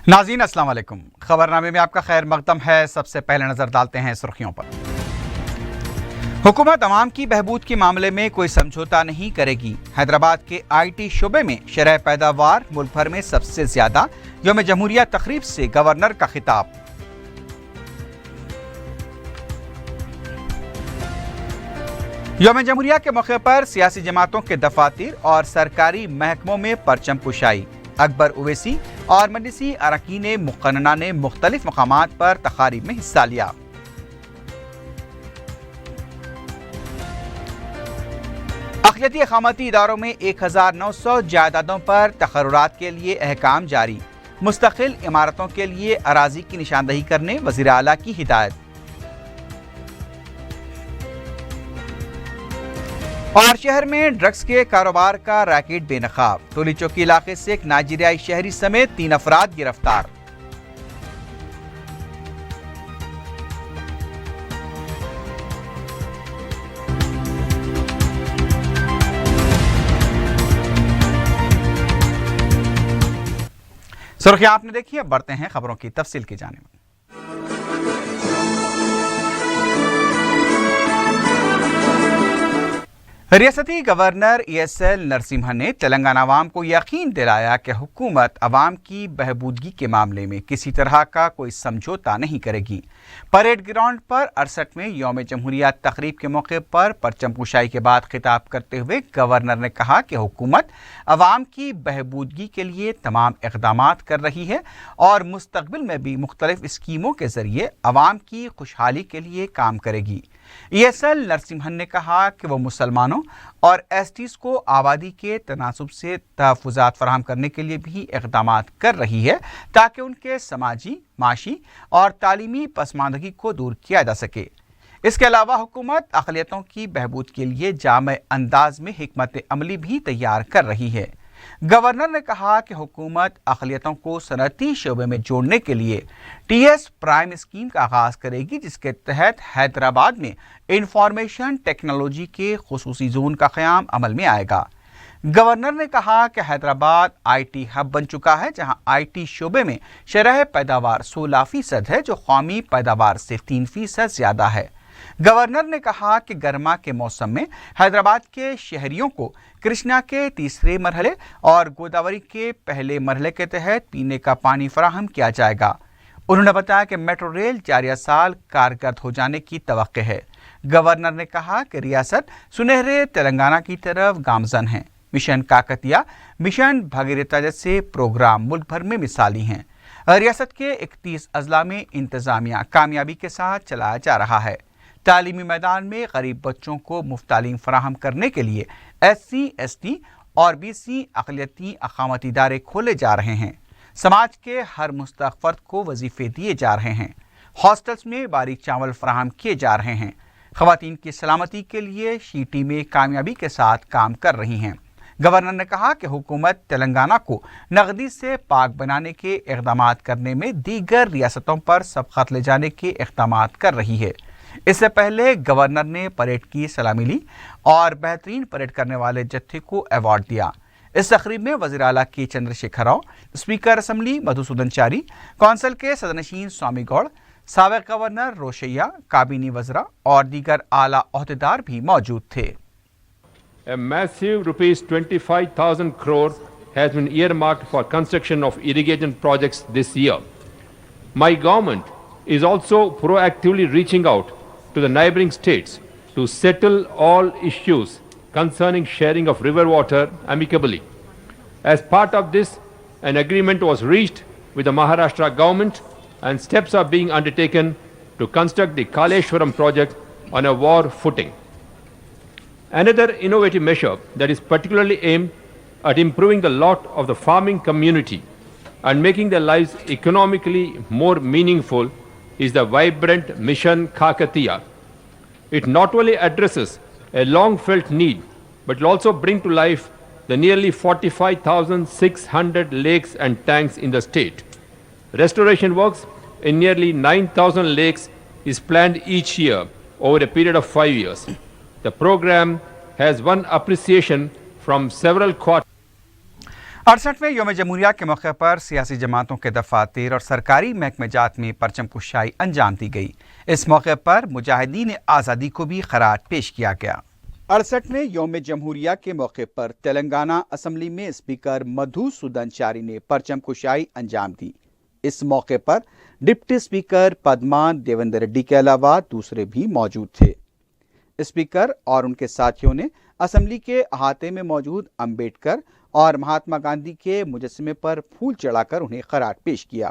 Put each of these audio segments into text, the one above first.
नाज़रीन अस्सलाम वालेकुम। खबरनामे में आपका खैर मकदम है। सबसे पहले नजर डालते हैं सुर्खियों पर। हुकूमत अवाम की बहबूद के मामले में कोई समझौता नहीं करेगी। हैदराबाद के IT शोबे में शरह पैदावार मुल्क भर में सबसे ज्यादा। यौम जमहूरिया तकरीब से गवर्नर का खिताब। यौम जमहूरिया के मौके पर सियासी जमातों के दफातर और सरकारी महकमों में परचम कुशाई। अकबर उवैसी और मजलिसी अरकान मुक़न्नना ने मुख्तलिफ मकामात पर तकारीब में हिस्सा लिया। अक़लियती अक़ामती इदारों में 1900 जायदादों पर तक़र्रुरात के लिए अहकाम जारी। मुस्तक़िल इमारतों के लिए अराज़ी की निशानदही करने वज़ीर आला की हिदायत। और शहर में ड्रग्स के कारोबार का रैकेट बेनकाब। टोली चौकी इलाके से एक नाइजीरियाई शहरी समेत 3 अफराद गिरफ्तार। सुर्खियां आपने देखी, अब बढ़ते हैं खबरों की तफसील की जानिब। रियासती गवर्नर ESL नरसिम्हा ने तेलंगाना अवाम को यकीन दिलाया कि हुकूमत अवाम की बहबूदगी के मामले में किसी तरह का कोई समझौता नहीं करेगी। परेड ग्राउंड पर 68वें यौम जमहूरिया तकरीब के मौके पर परचम कुशाई के बाद खिताब करते हुए गवर्नर ने कहा कि हुकूमत अवाम की बहबूदगी के लिए तमाम इक़दामात कर रही है और मुस्तक़बिल में भी मुख्तलिफ स्कीमों के ज़रिए अवाम की खुशहाली के लिए काम करेगी। ESL नरसिम्हन ने कहा कि वो मुसलमानों और STs को आबादी के तनासुब से तहफ़्फ़ुज़ात फ़राहम करने के लिए भी इक़दामात कर रही है ताकि उनके समाजी, माशी और तालीमी पसमानदगी को दूर किया जा सके। इसके अलावा हुकूमत अक़लियतों की बहबूद के लिए जामे अंदाज में हिकमत अमली भी तैयार कर रही है। गवर्नर ने कहा कि हुकूमत अक़लियतों को सनअती शोबे में जोड़ने के लिए TS प्राइम स्कीम का आगाज़ करेगी, जिसके तहत हैदराबाद में इंफॉर्मेशन टेक्नोलॉजी के खुसूसी जोन का क़याम अमल में आएगा। गवर्नर ने कहा कि हैदराबाद IT हब बन चुका है, जहां IT शोबे में शरह पैदावार 16% है, जो कौमी पैदावार से 3% ज़्यादा है। गवर्नर ने कहा कि गर्मा के मौसम में हैदराबाद के शहरियों को कृष्णा के तीसरे मरहले और गोदावरी के पहले मरहले के तहत पीने का पानी फराहम किया जाएगा। उन्होंने बताया कि मेट्रो रेल जारिया साल कारगर हो जाने की तवक्को है। गवर्नर ने कहा कि रियासत सुनहरे तेलंगाना की तरफ गामजन है। मिशन काकतिया, मिशन भगीरथा जैसे प्रोग्राम मुल्क भर में मिसाली हैं। रियासत के 31 अजला में इंतजामिया कामयाबी के साथ चलाया जा रहा है। तालीमी मैदान में गरीब बच्चों को मुफ्त तालीम फराहम करने के लिए SC, ST और BC अक़लियती अक़ामती इदारे खोले जा रहे हैं। समाज के हर मुस्तहक़ फ़र्द को वजीफ़े दिए जा रहे हैं। हॉस्टल्स में बारीक चावल फराहम किए जा रहे हैं। ख़वातीन की सलामती के लिए शी टीमें कामयाबी के साथ काम कर रही हैं। गवर्नर ने कहा कि हुकूमत तेलंगाना को नगदी से पाक बनाने के इक़दामात करने में दीगर रियासतों पर सबक़त ले जाने के इक़दामात कर रही है। इससे पहले गवर्नर ने परेड की सलामी ली और बेहतरीन परेड करने वाले जत्थे को अवार्ड दिया। इस तकरीब में वज़ीर आला के चंद्रशेखर राव, स्पीकर असम्बली मधुसूदन चारी, कौंसिल के सदरनशीन स्वामी गौड़, साबिक़ गवर्नर रोशैया, काबीनी वज़रा और दीगर आला ओहदेदार भी मौजूद थे। A massive ₹25,000 crore has been earmarked for construction of irrigation projects this year. My government is also proactively reaching out to the neighboring states to settle all issues concerning sharing of river water amicably. As part of this, an agreement was reached with the Maharashtra government and steps are being undertaken to construct the Kaleshwaram project on a war footing. Another innovative measure that is particularly aimed at improving the lot of the farming community and making their lives economically more meaningful is the vibrant Mission Kakatiya. It not only addresses a long-felt need, but will also bring to life the nearly 45,600 lakes and tanks in the state. Restoration works in nearly 9,000 lakes is planned each year over a period of 5 years. The program has won appreciation from several quarters. 68वें यौम जमहूरिया के मौके पर सियासी जमातों के दफातर और सरकारी महकमे जात में परचम कुशाई अंजाम दी गई। इस मौके पर मुजाहिदीन आज़ादी को भी खराज पेश किया गया। 68वें यौम जमहूरिया के मौके पर तेलंगाना असम्बली में स्पीकर मधुसूदन चारी ने परचम कुशाई अंजाम दी। इस मौके पर डिप्टी स्पीकर पद्मा देवेंद्र रेड्डी के अलावा दूसरे भी मौजूद थे। स्पीकर और उनके साथियों ने असम्बली के अहाते में मौजूद अंबेडकर और महात्मा गांधी के मुजस्समे पर फूल चढ़ाकर उन्हें खराज पेश किया।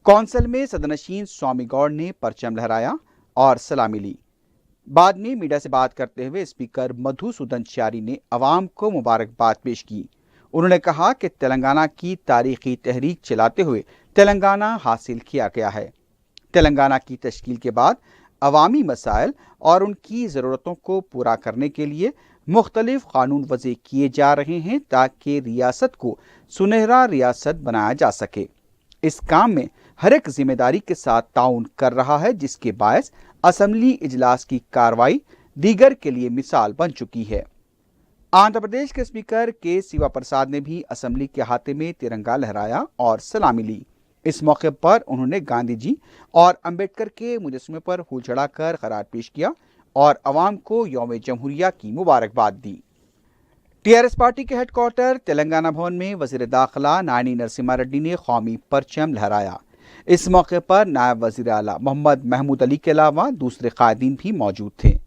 कौंसिल में सदनशीन स्वामी गौड़ ने परचम लहराया और सलामी ली। बाद में मीडिया से बात करते हुए स्पीकर मधुसूदन चारी ने अवाम को मुबारकबाद पेश की। उन्होंने कहा कि तेलंगाना की तारीखी तहरीक चलाते हुए तेलंगाना हासिल किया गया है। तेलंगाना की तश्कील के बाद अवामी मसाइल और उनकी ज़रूरतों को पूरा करने के लिए मुख्तलिफ कानून वज़े किए जा रहे हैं ताकि रियासत को सुनहरा रियासत बनाया जा सके। इस काम में हर एक जिम्मेदारी के साथ ताउन कर रहा है, जिसके बायस असम्बली इजलास की कार्रवाई दीगर के लिए मिसाल बन चुकी है। आंध्र प्रदेश के स्पीकर के शिवा प्रसाद ने भी असम्बली के अहाते में तिरंगा लहराया और सलामी ली। इस मौके पर उन्होंने गांधी जी और अंबेडकर के मुजस्समे पर फूल चढ़ाकर खराज पेश किया और अवाम को यौम जमहूरिया की मुबारकबाद दी। टीआरएस पार्टी के हेडक्वार्टर तेलंगाना भवन में वजीर दाखिला नानी नरसिम्हा रेड्डी ने कौमी परचम लहराया। इस मौके पर नायब वजीर आला मोहम्मद महमूद अली के अलावा दूसरे कायदीन भी मौजूद थे।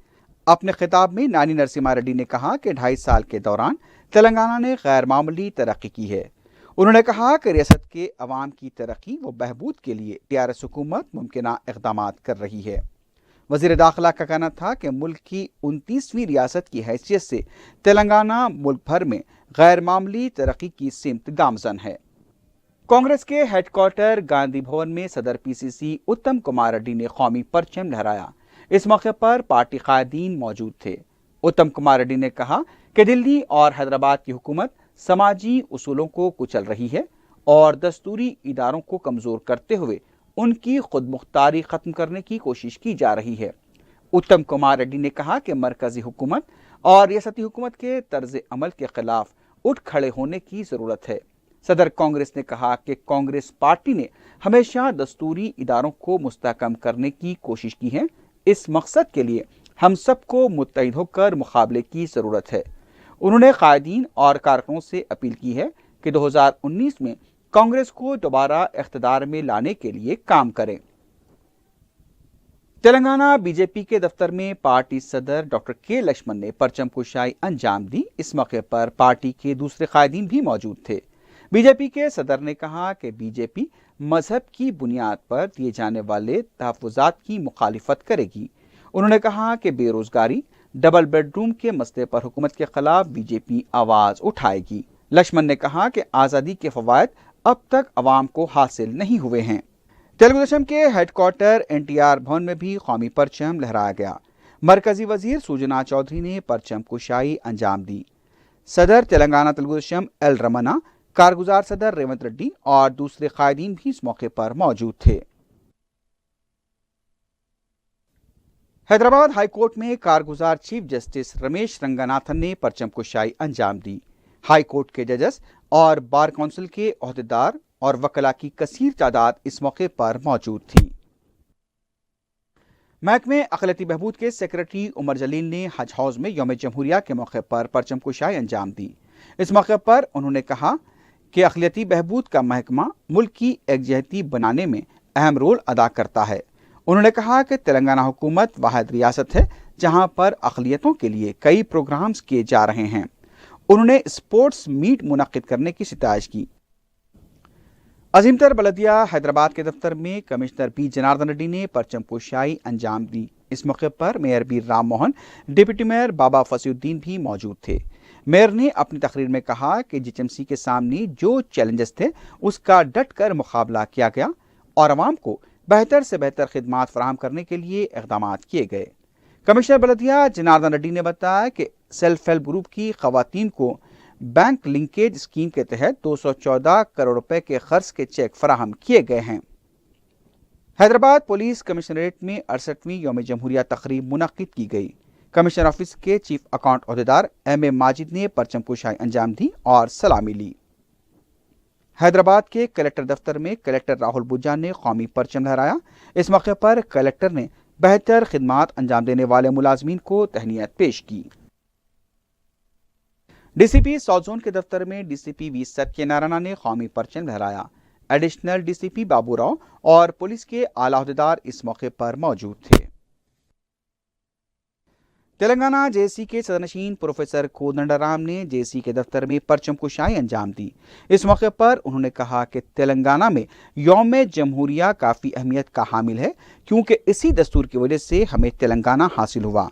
अपने खिताब में नानी नरसिम्हा रेड्डी ने कहा कि 2.5 साल के दौरान तेलंगाना ने गैर मामूली तरक्की की है। उन्होंने कहा कि रियासत के अवाम की तरक्की व बहबूद के लिए टीआरएस हुकूमत मुमकिना इक़दाम कर रही है। वज़ीर दाखिला का कहना था कि मुल्क की 29वीं रियासत की हैसियत से तेलंगाना मुल्क भर में गैर मामूली तरक्की की सिमत गामजन है। कांग्रेस के हेडक्वार्टर गांधी भवन में सदर पीसीसी उत्तम कुमार रेड्डी ने कौमी परचम लहराया। इस मौके पर पार्टी कायदीन मौजूद थे। उत्तम कुमार रेड्डी ने कहा कि दिल्ली और हैदराबाद की हुकूमत समाजी उसूलों को कुचल रही है और दस्तूरी इदारों को कमजोर करते हुए उनकी खुद मुख्तारी खत्म करने की कोशिश की जा रही है। उत्तम कुमार रेड्डी ने कहा कि मरकजी हुकूमत और रियासती हुकूमत के तर्ज अमल के खिलाफ उठ खड़े होने की जरूरत है। सदर कांग्रेस ने कहा कि कांग्रेस पार्टी ने हमेशा दस्तूरी इदारों को मुस्तहकम करने की कोशिश की है। इस मकसद के लिए हम सबको मुत्तहिद होकर मुकाबले की जरूरत है। उन्होंने कायदीन और कारकुनों से अपील की है कि 2019 में कांग्रेस को दोबारा इख्तिदार में लाने के लिए काम करें। तेलंगाना बीजेपी के दफ्तर में पार्टी सदर डॉक्टर के लक्ष्मण ने परचम कुशाई अंजाम दी। इस मौके पर पार्टी के दूसरे कायदीन भी मौजूद थे। बीजेपी के सदर ने कहा कि बीजेपी मजहब की बुनियाद पर दिए जाने वाले तहफ़्फ़ुज़ात की मुखालिफत करेगी। उन्होंने कहा कि बेरोजगारी, डबल बेडरूम के मसले पर हुकूमत के खिलाफ बीजेपी आवाज उठाएगी। लक्ष्मण ने कहा कि आज़ादी के फवायद अब तक अवाम को हासिल नहीं हुए हैं। तेलुगु देशम के हेडक्वार्टर एनटीआर भवन में भी कौमी परचम लहराया गया। मरकजी वजीर सुजना चौधरी ने परचम कुशाई अंजाम दी। सदर तेलंगाना तेलुगु देशम एल रमना, कारगुजार सदर रेवंत रेड्डी और दूसरे कायदीन भी इस मौके पर मौजूद थे। हैदराबाद हाई कोर्ट में कारगुजार चीफ जस्टिस रमेश रंगनाथन ने परचम कुशाई अंजाम दी। हाई कोर्ट के जजेस और बार काउंसिल के ओहदेदार और वकला की कसीर तादाद इस मौके पर मौजूद थी। महकमे अक़लियती बहबूद के सेक्रेटरी उमर जलील ने हज हाउस में यौम जमहूरिया के मौके पर परचम कुशाई अंजाम दी। इस मौके पर उन्होंने कहा कि अक़लियती बहबूद का महकमा मुल्क की एकजहती बनाने में अहम रोल अदा करता है। उन्होंने कहा कि तेलंगाना हुकूमत वाहिद रियासत है जहां पर अक़लियतों के लिए कई प्रोग्राम्स किए जा रहे हैं। उन्होंने स्पोर्ट्स मीट मुनक्किद करने की सितारिश की। अजीमतर बलदिया हैदराबाद के दफ्तर में कमिश्नर पी जनार्दन रेड्डी ने परचम कुशाई अंजाम दी। इस मौके पर mayor B Ram Mohan, deputy mayor Baba Fasiuddin भी मौजूद थे। मेयर ने अपनी तकरीर में कहा कि जीएचएमसी के सामने जो चैलेंजेस थे उसका डट कर मुकाबला किया गया और अवाम को बेहतर से बेहतर खिदमात फराहम करने के लिए इक़दाम किए गए। कमिश्नर बलदिया जनार्दन रेड्डी ने बताया कि सेल्फ हेल्प ग्रुप की खवातीन को बैंक लिंकेज स्कीम के तहत 214 करोड़ रुपए के खर्च के चेक फराहम किए गए हैं। हैदराबाद पुलिस कमिश्नरेट में 68वीं यौम जमहूरिया तकरीब मुनक्किद की गई। کمشنر آفس کے چیف اکاؤنٹ عہدیدار ایم اے ماجد نے پرچم کشائی انجام دی اور سلامی لی۔ حیدرآباد کے کلکٹر دفتر میں کلکٹر راہل بجا نے قومی پرچم لہرایا۔ اس موقع پر کلکٹر نے بہتر خدمات انجام دینے والے ملازمین کو تہنیت پیش کی۔ ڈی سی پی ساؤتھ زون کے دفتر میں ڈی سی پی وی ستیہ نارائنا نے قومی پرچم لہرایا۔ ایڈیشنل ڈی سی پی بابو راؤ اور پولیس کے اعلی عہدیدار اس موقع پر موجود تھے۔ تلنگانہ جے سی کے صدرنشین پروفیسر کودنڈرام نے جے سی کے دفتر میں پرچم کشائی انجام دی۔ اس موقع پر انہوں نے کہا کہ تلنگانہ میں یوم جمہوریہ کافی اہمیت کا حامل ہے کیونکہ اسی دستور کی وجہ سے ہمیں تلنگانہ حاصل ہوا۔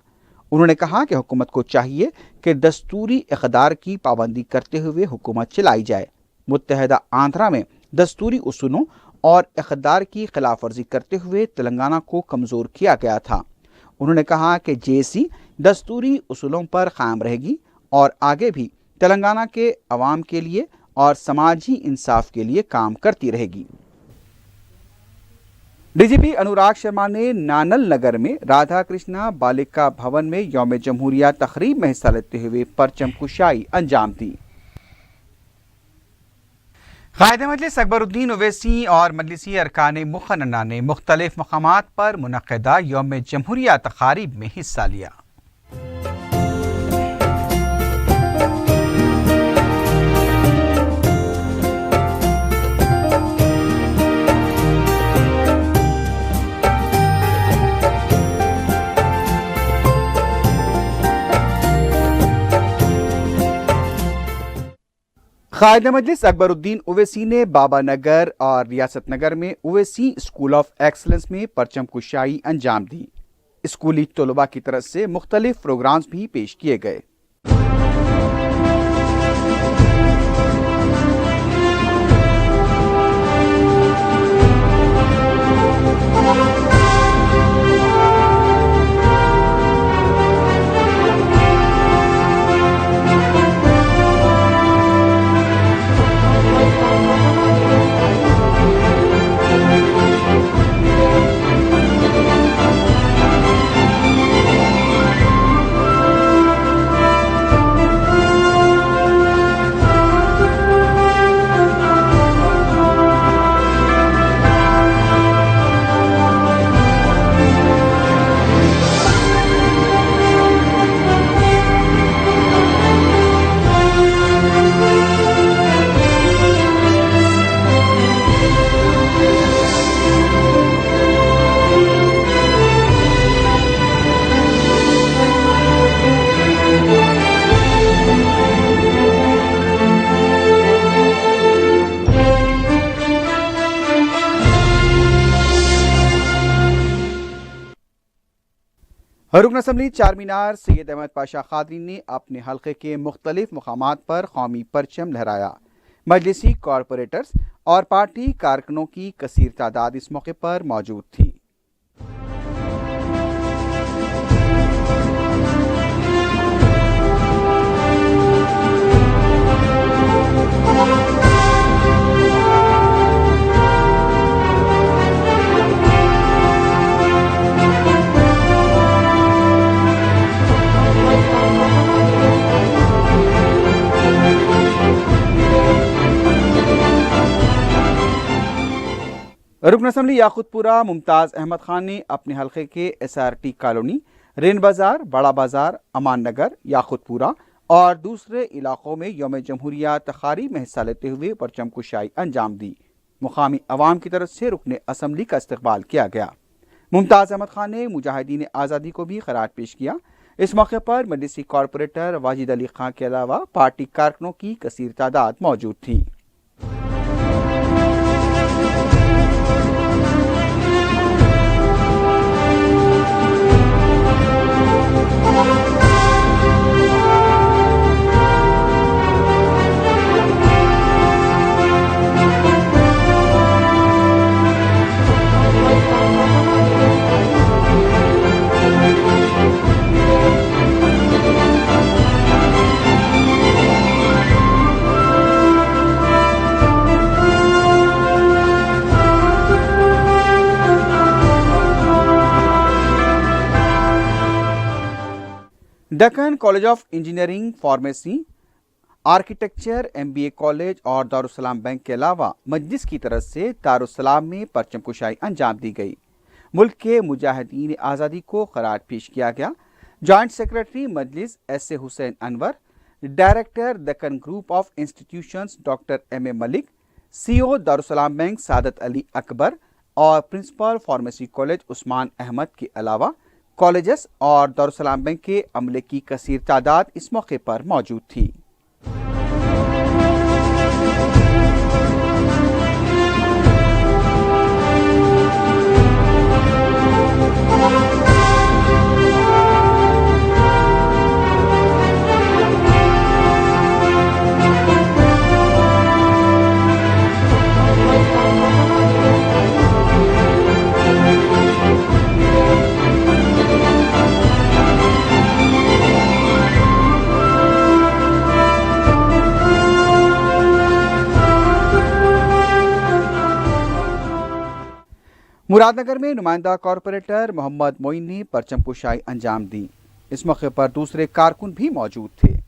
انہوں نے کہا کہ حکومت کو چاہیے کہ دستوری اقدار کی پابندی کرتے ہوئے حکومت چلائی جائے۔ متحدہ آندھرا میں دستوری اصولوں اور اقدار کی خلاف ورزی کرتے ہوئے تلنگانہ کو کمزور کیا گیا تھا۔ انہوں نے کہا کہ جے سی دستوری اصولوں پر قائم رہے گی اور آگے بھی تلنگانہ کے عوام کے لیے اور سماجی انصاف کے لیے کام کرتی رہے گی۔ ڈی جی پی انوراگ شرما نے نانل نگر میں رادھا کرشنا بالیکا بھون میں یوم جمہوریہ تقریب میں حصہ لیتے ہوئے پرچم کشائی انجام دی۔ قائد مجلس اکبر الدین اویسی اور مجلسی ارکان مقننہ نے مختلف مقامات پر منعقدہ یوم جمہوریہ تقاریب میں حصہ لیا۔ قائد مجلس اکبر الدین اویسی نے بابا نگر اور ریاست نگر میں اویسی اسکول آف ایکسلنس میں پرچم کشائی انجام دی۔ اسکولی طلباء کی طرف سے مختلف پروگرامز بھی پیش کیے گئے۔ رکن اسمبلی چار مینار سید احمد پاشا قادری نے اپنے حلقے کے مختلف مقامات پر قومی پرچم لہرایا۔ مجلسی کارپوریٹرز اور پارٹی کارکنوں کی کثیر تعداد اس موقع پر موجود تھی۔ رکن اسمبلی یاقوت پورہ ممتاز احمد خان نے اپنے حلقے کے ایس آر ٹی کالونی، رین بازار، بڑا بازار، امان نگر، یاقوت پورہ اور دوسرے علاقوں میں یوم جمہوریہ تقاریب میں حصہ لیتے ہوئے پرچم کشائی انجام دی۔ مقامی عوام کی طرف سے رکن اسمبلی کا استقبال کیا گیا۔ ممتاز احمد خان نے مجاہدین آزادی کو بھی خراج پیش کیا۔ اس موقع پر مجلسی کارپوریٹر واجد علی خان کے علاوہ پارٹی کارکنوں کی کثیر تعداد موجود تھی۔ Deccan college of engineering, pharmacy, architecture, MBA college اور دارالسلام بینک کے علاوہ مجلس کی طرف سے دارالسلام میں پرچم کشائی انجام دی گئی۔ ملک کے مجاہدین آزادی کو خراج پیش کیا گیا۔ جوائنٹ سیکرٹری مجلس S A Hussain Anwar, director Deccan group of institutions doctor MM Malik, CEO Darussalam bank Saadat Ali Akbar اور principal pharmacy college Usman Ahmed کے علاوہ کالجز اور دارالسلام بینک کے عملے کی کثیر تعداد اس موقع پر موجود تھی۔ مراد نگر میں نمائندہ کارپوریٹر محمد معین نے پرچم کشائی انجام دی۔ اس موقع پر دوسرے کارکن بھی موجود تھے۔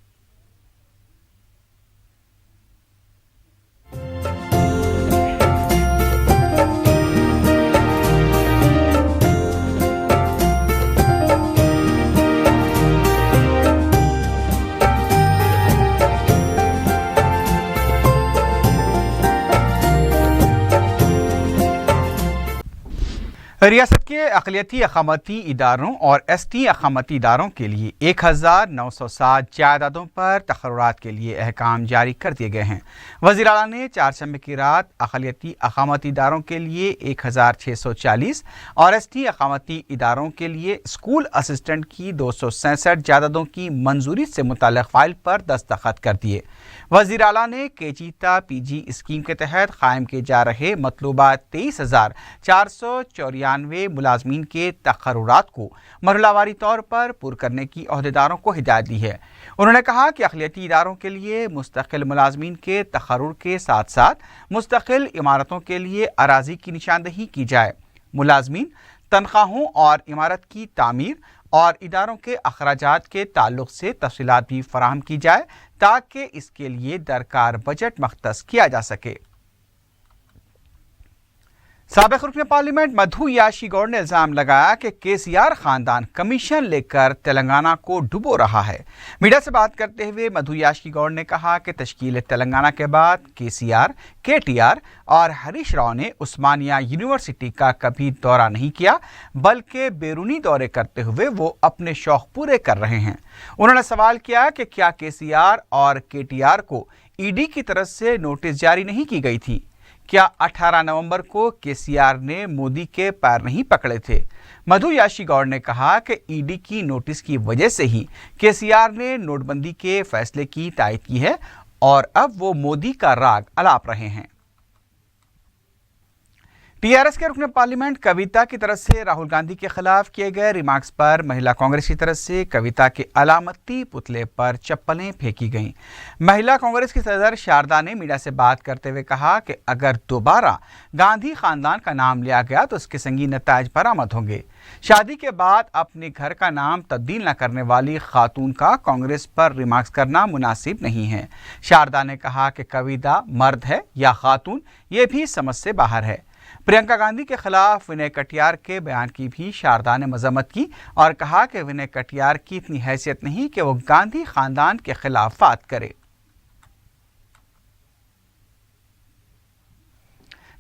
ریاست کے اقلیتی اقامتی اداروں اور ST اقامتی اداروں کے لیے 1907 جائیدادوں پر تقررات کے لیے احکام جاری کر دیے گئے ہیں۔ وزیر اعلیٰ نے چہارشنبے کی رات اقلیتی اقامتی اداروں کے لیے 1640 اور ST اقامتی اداروں کے لیے اسکول اسسٹنٹ کی 267 جائیدادوں کی منظوری سے متعلق فائل پر دستخط کر دیے۔ وزیر اعلیٰ نے کیچیتا PG اسکیم کے تحت قائم کیے جا رہے مطلوبہ 23,494 ملازمین کے تقررات کو مرحلہ واری طور پر پر کرنے کی عہدیداروں کو ہدایت دی ہے۔ انہوں نے کہا کہ اقلیتی اداروں کے لیے مستقل ملازمین کے تقرر کے ساتھ ساتھ مستقل عمارتوں کے لیے اراضی کی نشاندہی کی جائے۔ ملازمین تنخواہوں اور عمارت کی تعمیر اور اداروں کے اخراجات کے تعلق سے تفصیلات بھی فراہم کی جائے تاکہ اس کے لیے درکار بجٹ مختص کیا جا سکے۔ سابق رکن پارلیمنٹ مدھو یاشی گوڑ نے الزام لگایا کہ KCR خاندان کمیشن لے کر تلنگانہ کو ڈبو رہا ہے۔ میڈیا سے بات کرتے ہوئے مدھو یاشی گوڑ نے کہا کہ تشکیل تلنگانہ کے بعد KCR، KTR اور ہریش راؤ نے عثمانیہ یونیورسٹی کا کبھی دورہ نہیں کیا، بلکہ بیرونی دورے کرتے ہوئے وہ اپنے شوق پورے کر رہے ہیں۔ انہوں نے سوال کیا کہ کیا KCR اور KTR کو ED کی طرف سے نوٹس جاری نہیں کی گئی تھی؟ کیا 18 نومبر کو KCR نے مودی کے پیر نہیں پکڑے تھے؟ مدھو یاشی گوڑ نے کہا کہ ED کی نوٹس کی وجہ سے ہی KCR نے نوٹ بندی کے فیصلے کی تائید کی ہے اور اب وہ مودی کا راگ الاپ رہے ہیں۔ TRS کے رکن پارلیمنٹ کویتا کی طرف سے راہل گاندھی کے خلاف کیے گئے ریمارکس پر مہیلا کانگریس کی طرف سے کویتا کے علامتی پتلے پر چپلیں پھینکی گئیں۔ مہیلا کانگریس کی صدر شاردا نے میڈیا سے بات کرتے ہوئے کہا کہ اگر دوبارہ گاندھی خاندان کا نام لیا گیا تو اس کے سنگین نتائج برآمد ہوں گے۔ شادی کے بعد اپنے گھر کا نام تبدیل نہ کرنے والی خاتون کا کانگریس پر ریمارکس کرنا مناسب نہیں ہے۔ شاردا نے کہا کہ کویتا مرد ہے یا خاتون یہ بھی سمجھ سے باہر ہے۔ پرینکا گاندھی کے خلاف ونے کٹیار کے بیان کی بھی شاردا نے مذمت کی اور کہا کہ ونے کٹیار کی اتنی حیثیت نہیں کہ وہ گاندھی خاندان کے خلاف بات کرے۔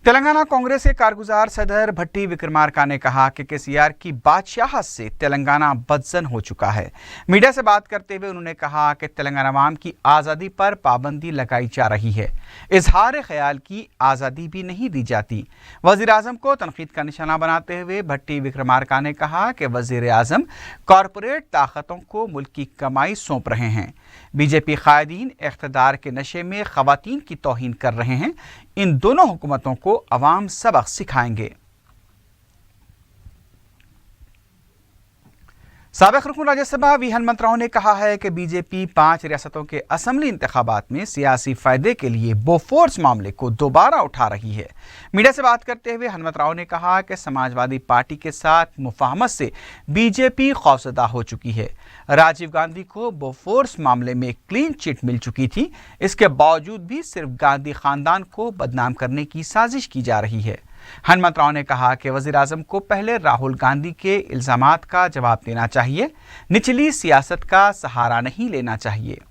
تلنگانہ کانگریس کے کارگزار صدر بھٹی وکرمارکا نے کہا کہ KCR کی بادشاہت سے تلنگانہ بدزن ہو چکا ہے۔ میڈیا سے بات کرتے ہوئے انہوں نے کہا کہ تلنگانہ عوام کی آزادی پر پابندی لگائی جا رہی ہے، اظہار خیال کی آزادی بھی نہیں دی جاتی۔ وزیر اعظم کو تنقید کا نشانہ بناتے ہوئے بھٹی وکرمارکا نے کہا کہ وزیر اعظم کارپوریٹ طاقتوں کو ملک کی کمائی سونپ رہے ہیں۔ BJP قائدین اقتدار کے نشے میں خواتین کی توہین کر رہے ہیں۔ ان دونوں حکومتوں کو عوام سبق سکھائیں گے۔ साबिक रुकन राज्यसभा वी हनुमंत राव ने कहा है कि बीजेपी 5 रियासतों के असम्बली इंतखाबात में सियासी फायदे के लिए बोफोर्स मामले को दोबारा उठा रही है। मीडिया से बात करते हुए हनुमंत राव ने कहा कि समाजवादी पार्टी के साथ मुफाहमत से बीजेपी खौफजदा हो चुकी है। राजीव गांधी को बोफोर्स मामले में क्लीन चिट मिल चुकी थी, इसके बावजूद भी सिर्फ गांधी खानदान को बदनाम करने की साजिश की जा रही है। हनुमंत राव ने कहा कि वज़ीर आज़म को पहले राहुल गांधी के इल्जामात का जवाब देना चाहिए, निचली सियासत का सहारा नहीं लेना चाहिए।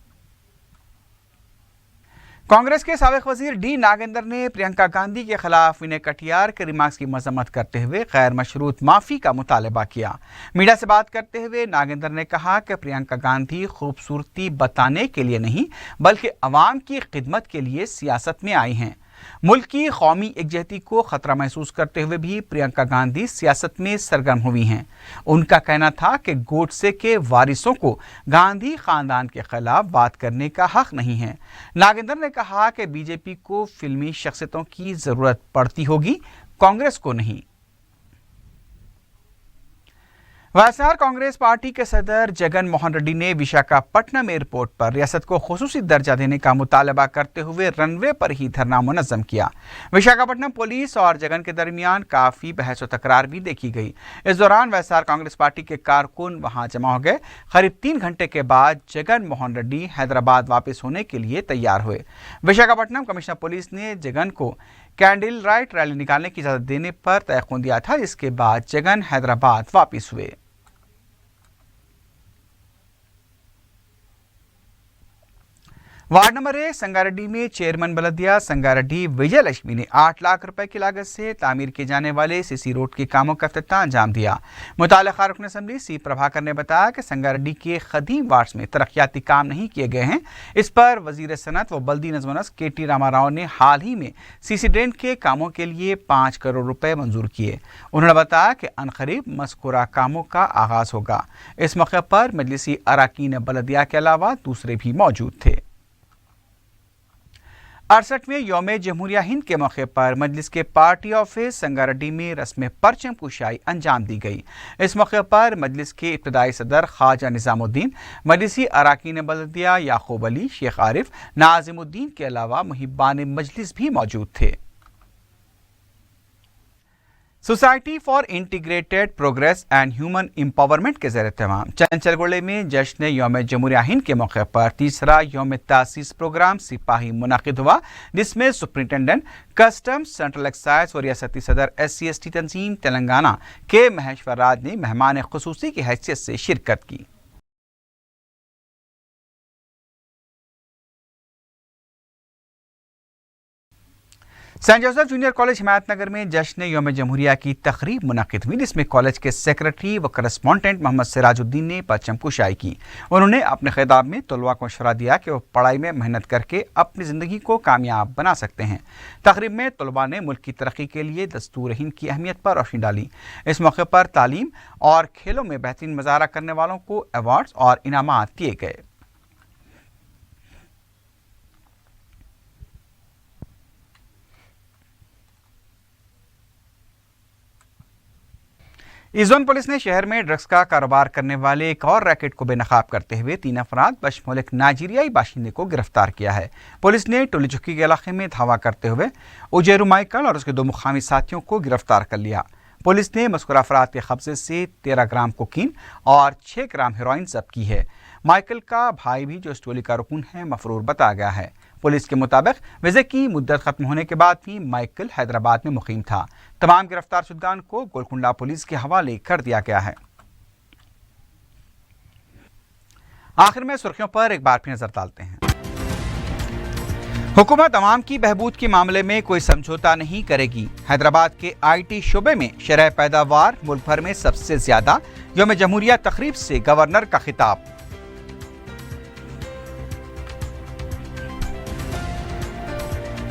कांग्रेस के साबिक वजीर डी नागेंद्र ने प्रियंका गांधी के खिलाफ विनय कटियार के रिमार्क्स की मजम्मत करते हुए गैर मशरूत माफ़ी का मुतालबा किया। मीडिया से बात करते हुए नागेंद्र ने कहा कि प्रियंका गांधी खूबसूरती बताने के लिए नहीं बल्कि अवाम की खिदमत के लिए सियासत में आई हैं। मुल्क की कौमी एकजहती को खतरा महसूस करते हुए भी प्रियंका गांधी सियासत में सरगर्म हुई हैं। उनका कहना था कि गोडसे के वारिसों को गांधी खानदान के खिलाफ बात करने का हक नहीं है। नागेंद्र ने कहा कि बीजेपी को फिल्मी शख्सियतों की जरूरत पड़ती होगी, कांग्रेस को नहीं। वायएसआर कांग्रेस पार्टी के सदर जगन मोहन रेड्डी ने विशाखापट्टनम एयरपोर्ट पर रियासत को खुसूसी दर्जा देने का मुतालबा करते हुए रनवे पर ही धरना मुनज़्ज़म किया। विशाखापट्टनम पुलिस और जगन के दरमियान काफ़ी बहस व तकरार भी देखी गई। इस दौरान वायएसआर कांग्रेस पार्टी के कारकुन वहां जमा हो गए। करीब 3 घंटे के बाद जगन मोहन रेड्डी हैदराबाद वापस होने के लिए तैयार हुए। विशाखापट्टनम कमिश्नर पुलिस ने जगन को कैंडल लाइट रैली निकालने की इजाज़त देने पर तयक़ुन दिया था। इसके बाद जगन हैदराबाद वापस हुए। वार्ड नंबर 1 संगारेड्डी में चेयरमैन बलदिया संगारेड्डी विजय लक्ष्मी ने 8 लाख रुपए की लागत से तामीर किए जाने वाले सीसी रोड के कामों का इफ्तिताह अंजाम दिया। मुतालिका रुकन असेंबली सी प्रभाकर ने बताया कि संगारेड्डी के खदीम वार्ड्स में तरक्याती काम नहीं किए गए हैं। इस पर वजीर सनत व बल्दी नज़्म नस्क KT रामाराव ने हाल ही में सीसी ड्रेन के कामों के लिए 5 करोड़ रुपए मंजूर किए। उन्होंने बताया कि अनकरीब मज़कूरा कामों का आगाज होगा। इस मौके पर मजलिसी अराकीन बलदिया के अलावा दूसरे भी मौजूद थे। 68वें यौम जमहूरिया हिंद के मौके पर मजलिस के पार्टी ऑफिस संगारेड्डी में रस्म परचम कुशाई अंजाम दी गई। इस मौके पर मजलिस के इब्तदाई सदर ख्वाजा निज़ामुद्दीन, मजलिसी अराकीन बलदिया याकूब अली, शेख आरिफ, नाजिमुद्दीन के अलावा मुहिब्बान मजलिस भी मौजूद थे। Society for integrated progress and human empowerment के ज़ेर एहतमाम चंचलगुड़े में जश्न यौम जमहूरिया हिंद के मौके पर तीसरा यौम तासीस प्रोग्राम सिपाही मुनाकिद हुआ, जिसमें सुप्रिंटेंडेंट कस्टम्स, सेंट्रल एक्साइज और रियासती सदर SC/ST तंजीम तेलंगाना के महेश्वर राज ने मेहमान खुसूसी की हैसियत से शिरकत की। Saint Joseph Junior College Himayatnagar में जश्न यौम जमहूरिया की तकरीब मुनक़िद हुई, जिसमें कॉलेज के सेक्रेटरी व करस्पॉन्डेंट मोहम्मद सिराजुद्दीन ने परचम कुशाई की। उन्होंने अपने खिताब में तलबा को मशवरा दिया कि वो पढ़ाई में मेहनत करके अपनी ज़िंदगी को कामयाब बना सकते हैं। तकरीब में तलबा ने मुल्क की तरक्की के लिए दस्तूर हिंद की अहमियत पर रोशनी डाली। इस मौके पर तालीम और खेलों में बेहतरीन मुजाहरा करने वालों को अवार्ड्स और इनामात दिए गए। ईज़ोन पुलिस ने शहर में ड्रग्स का कारोबार करने वाले एक और रैकेट को बेनकाब करते हुए 3 अफराद बशमूलिक नाइजीरियाई बाशिंदे को गिरफ्तार किया है। पुलिस ने टोली चुक्की के इलाके में धावा करते हुए उजेरू माइकल और उसके 2 मुकामी साथियों को गिरफ्तार कर लिया। पुलिस ने मज़कूर अफराद के कब्जे से 13 ग्राम कोकीन और 6 ग्राम हेरोइन जब्त की है। माइकल का भाई भी जो इस टोली का रुकन है मफरूर बताया गया है। पुलिस के मुताबिक वीज़े की मुद्दत खत्म होने के बाद भी माइकल हैदराबाद में मुकीम था। तमाम गिरफ्तार शुदगान को गोलकुंडा पुलिस के हवाले कर दिया गया है। आखिर में सुर्खियों पर एक बार फिर नजर डालते हैं। हुकूमत अवाम की बहबूद के मामले में कोई समझौता नहीं करेगी। हैदराबाद के IT शोबे में शरह पैदावार मुल्क भर में सबसे ज्यादा। यौम जमहूरिया तकरीब से गवर्नर का खिताब।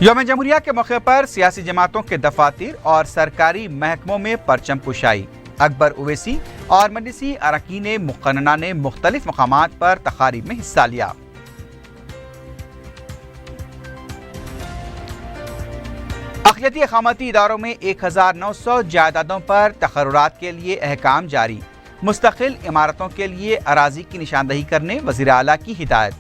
यौम जमहूरिया के मौके पर सियासी जमातों के दफातर और सरकारी महकमों में परचम कुशाई। अकबर उवैसी और मजलिसी अरकान मुक़न्नना ने मुख्तलिफ मकामात पर तकारीब में हिस्सा लिया। अक़लियती अक़ामती इदारों में 1900 जायदादों पर तक़र्रुरात के लिए अहकाम जारी। مستقل عمارتوں کے لیے اراضی کی نشاندہی کرنے وزیر اعلیٰ کی ہدایت۔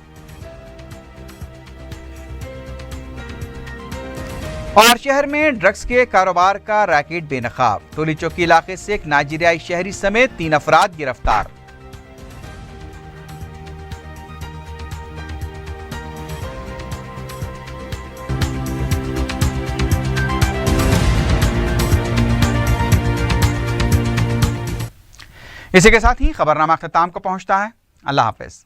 اور شہر میں ڈرگس کے کاروبار کا ریکٹ بے نقاب، ٹولی چوکی علاقے سے ایک نائجیریائی شہری سمیت 3 افراد گرفتار۔ اسی کے ساتھ ہی خبرنامہ اختتام کو پہنچتا ہے۔ اللہ حافظ۔